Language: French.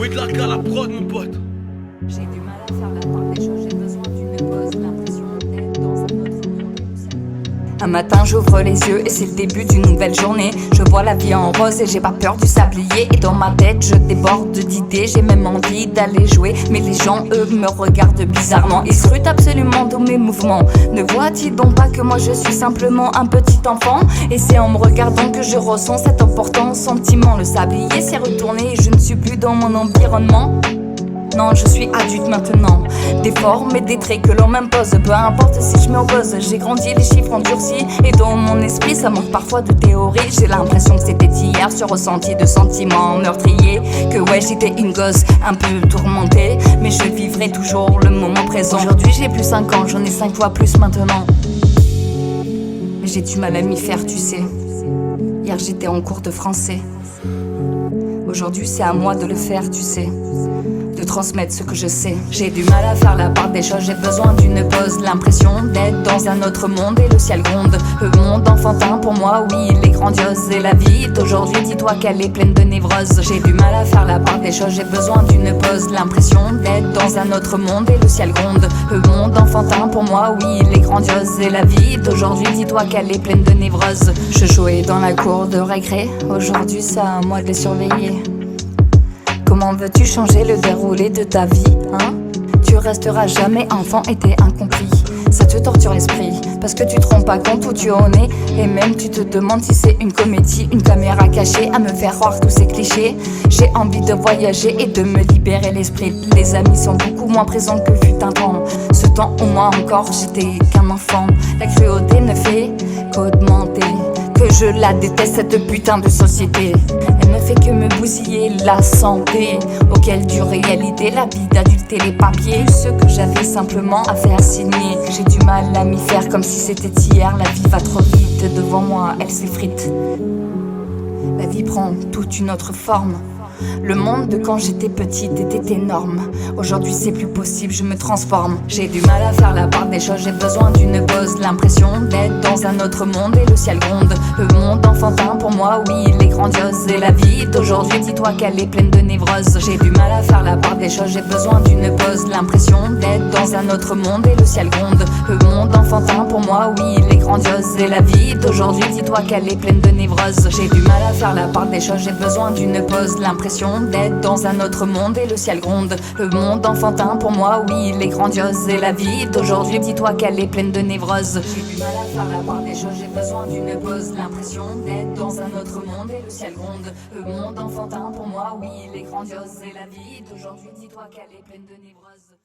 Oui, de la prod, mon pote. J'ai du mal à faire la part des choses, j'ai besoin d'une pause, l'impression d'être dans un autre monde. Un matin j'ouvre les yeux et c'est le début d'une nouvelle journée. Je vois la vie en rose et j'ai pas peur du sablier. Et dans ma tête je déborde d'idées, j'ai même envie d'aller jouer. Mais les gens eux me regardent bizarrement, ils scrutent absolument tous mes mouvements. Ne voient-ils donc pas que moi je suis simplement un petit enfant? Et c'est en me regardant que je ressens cet important sentiment. Le sablier s'est retourné et je ne suis plus dans mon environnement. Non, je suis adulte maintenant. Des formes et des traits que l'on m'impose. Peu importe si je m'oppose. J'ai grandi, les chiffres endurcis. Et dans mon esprit, ça manque parfois de théorie. J'ai l'impression que c'était hier, ce ressenti de sentiments meurtriers. Que ouais, j'étais une gosse un peu tourmentée. Mais je vivrai toujours le moment présent. Aujourd'hui, j'ai plus 5 ans, j'en ai 5 fois plus maintenant. Mais j'ai du mal à m'y faire, tu sais. Hier, j'étais en cours de français. Aujourd'hui, c'est à moi de le faire, tu sais. De transmettre ce que je sais. J'ai du mal à faire la part des choses, j'ai besoin d'une pause. L'impression d'être dans un autre monde et le ciel gronde. Le monde enfantin pour moi, oui, il est grandiose. Et la vie d'aujourd'hui, dis-toi qu'elle est pleine de névrose. J'ai du mal à faire la part des choses, j'ai besoin d'une pause. L'impression d'être dans un autre monde et le ciel gronde. Le monde enfantin pour moi, oui, il est grandiose. Et la vie d'aujourd'hui, dis-toi qu'elle est pleine de névrose. Je jouais dans la cour de récré, aujourd'hui c'est à moi de les surveiller. Comment veux-tu changer le déroulé de ta vie, hein? Tu resteras jamais enfant et t'es incompris. Ça te torture l'esprit, parce que tu te rends pas compte où tu en es. Et même tu te demandes si c'est une comédie, une caméra cachée à me faire croire tous ces clichés. J'ai envie de voyager et de me libérer l'esprit. Les amis sont beaucoup moins présents que fut un temps. Ce temps où moi encore j'étais qu'un enfant. La cruauté ne fait qu'augmenter. Que je la déteste cette putain de société. Elle ne fait que me bousiller la santé. Auquel dure réalité la vie d'adulte et les papiers. Ce que j'avais simplement à faire signer. J'ai du mal à m'y faire comme si c'était hier. La vie va trop vite devant moi, elle s'effrite. La vie prend toute une autre forme. Le monde de quand j'étais petite était énorme. Aujourd'hui c'est plus possible, je me transforme. J'ai du mal à faire la part des choses, j'ai besoin d'une pause. L'impression d'être dans un autre monde et le ciel gronde. Le monde enfantin pour moi, oui, il est grandiose. Et la vie d'aujourd'hui, dis-toi qu'elle est pleine de névrose. J'ai du mal à faire la part des choses, j'ai besoin d'une pause. L'impression d'être dans un autre monde et le ciel gronde. Le monde enfantin pour moi, oui, il est grandiose. Et la vie d'aujourd'hui, dis-toi qu'elle est pleine de névrose. J'ai du mal à faire la part des choses, j'ai besoin d'une pause. L'impression d'être dans un autre monde et le ciel gronde. Le monde enfantin pour moi, oui, il est grandiose. Et la vie d'aujourd'hui, dis-toi qu'elle est pleine de névrose. J'ai du mal à faire la part des choses, j'ai besoin d'une pause. L'impression d'être dans un autre monde et le ciel gronde. Le monde enfantin pour moi, oui, il est grandiose. Et la vie d'aujourd'hui, dis-toi qu'elle est pleine de névrose.